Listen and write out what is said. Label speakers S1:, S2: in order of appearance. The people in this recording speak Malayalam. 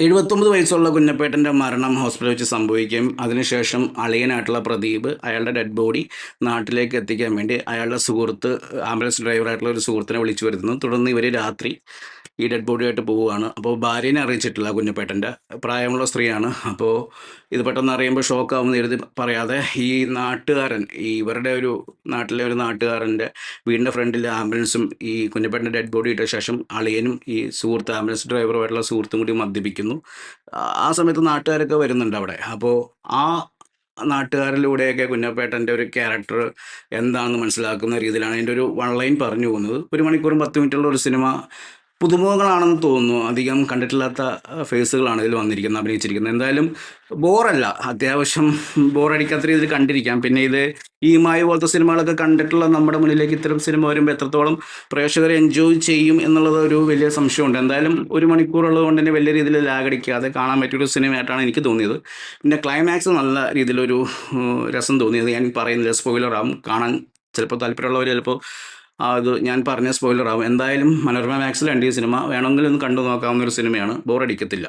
S1: 79 വയസ്സുള്ള കുഞ്ഞപ്പേട്ടൻ്റെ മരണം ഹോസ്പിറ്റലിൽ വെച്ച് സംഭവിക്കുകയും അതിനുശേഷം അളിയനായിട്ടുള്ള പ്രദീപ് അയാളുടെ ഡെഡ് ബോഡി നാട്ടിലേക്ക് എത്തിക്കാൻ വേണ്ടി അയാളുടെ സുഹൃത്ത് ആംബുലൻസ് ഡ്രൈവറായിട്ടുള്ള ഒരു സുഹൃത്തിനെ വിളിച്ചു വരുത്തുന്നു. തുടർന്ന് ഇവർ രാത്രി ഈ ഡെഡ് ബോഡിയായിട്ട് പോവുകയാണ്. അപ്പോൾ ഭാര്യനെ അറിയിച്ചിട്ടില്ല. കുഞ്ഞപ്പേട്ടൻ്റെ പ്രായമുള്ള സ്ത്രീയാണ്. അപ്പോൾ ഇത് പെട്ടെന്ന് അറിയുമ്പോൾ ഷോക്കാവുമെന്ന് എഴുതി പറയാതെ ഈ നാട്ടുകാരൻ, ഈ ഇവരുടെ ഒരു നാട്ടിലെ ഒരു നാട്ടുകാരൻ്റെ വീടിൻ്റെ ഫ്രണ്ടിൽ ആംബുലൻസും ഈ കുഞ്ഞപ്പേട്ടൻ്റെ ഡെഡ് ബോഡി ഇട്ട ശേഷം അളിയനും ഈ സുഹൃത്ത് ആംബുലൻസ് ഡ്രൈവറുമായിട്ടുള്ള സുഹൃത്തും കൂടി മദ്യപിക്കുന്നു. ആ സമയത്ത് നാട്ടുകാരൊക്കെ വരുന്നുണ്ട് അവിടെ. അപ്പോൾ ആ നാട്ടുകാരിലൂടെയൊക്കെ കുഞ്ഞപ്പേട്ടൻ്റെ ഒരു ക്യാരക്ടർ എന്താണെന്ന് മനസ്സിലാക്കുന്ന രീതിയിലാണ് അതിൻ്റെ ഒരു വൺ ലൈൻ പറഞ്ഞു പോകുന്നത്. 1 മണിക്കൂറും 10 മിനിറ്റുള്ള ഒരു സിനിമ. പുതുമുഖങ്ങളാണെന്ന് തോന്നുന്നു. അധികം കണ്ടിട്ടില്ലാത്ത ഫേസുകളാണ് ഇതിൽ വന്നിരിക്കുന്നത്, അഭിനയിച്ചിരിക്കുന്നത്. എന്തായാലും ബോറല്ല, അത്യാവശ്യം ബോറടിക്കാത്ത രീതിയിൽ കണ്ടിരിക്കാം. പിന്നെ ഇത് ഈ മായ പോലത്തെ സിനിമകളൊക്കെ കണ്ടിട്ടുള്ള നമ്മുടെ മുന്നിലേക്ക് ഇത്തരം സിനിമ വരുമ്പോൾ എത്രത്തോളം പ്രേക്ഷകർ എൻജോയ് ചെയ്യും എന്നുള്ളത് ഒരു വലിയ സംശയമുണ്ട്. എന്തായാലും 1 മണിക്കൂറുള്ളത് കൊണ്ട് തന്നെ വലിയ രീതിയിൽ ലാഗടിക്കാതെ കാണാൻ പറ്റിയൊരു സിനിമയായിട്ടാണ് എനിക്ക് തോന്നിയത്. പിന്നെ ക്ലൈമാക്സ് നല്ല രീതിയിലൊരു രസം തോന്നിയത്. ഞാൻ പറയുന്നില്ല, സ്പോയിലറാകും. കാണാൻ ചിലപ്പോൾ താല്പര്യമുള്ളവർ ചിലപ്പോൾ അത് ഞാൻ പറഞ്ഞ സ്പോയിലറാകും. എന്തായാലും മനോരമ മാക്സിൽ ഉണ്ട് ഈ സിനിമ. വേണമെങ്കിൽ ഒന്ന് കണ്ടു നോക്കാവുന്ന ഒരു സിനിമയാണ്, ബോറടിക്കത്തില്ല.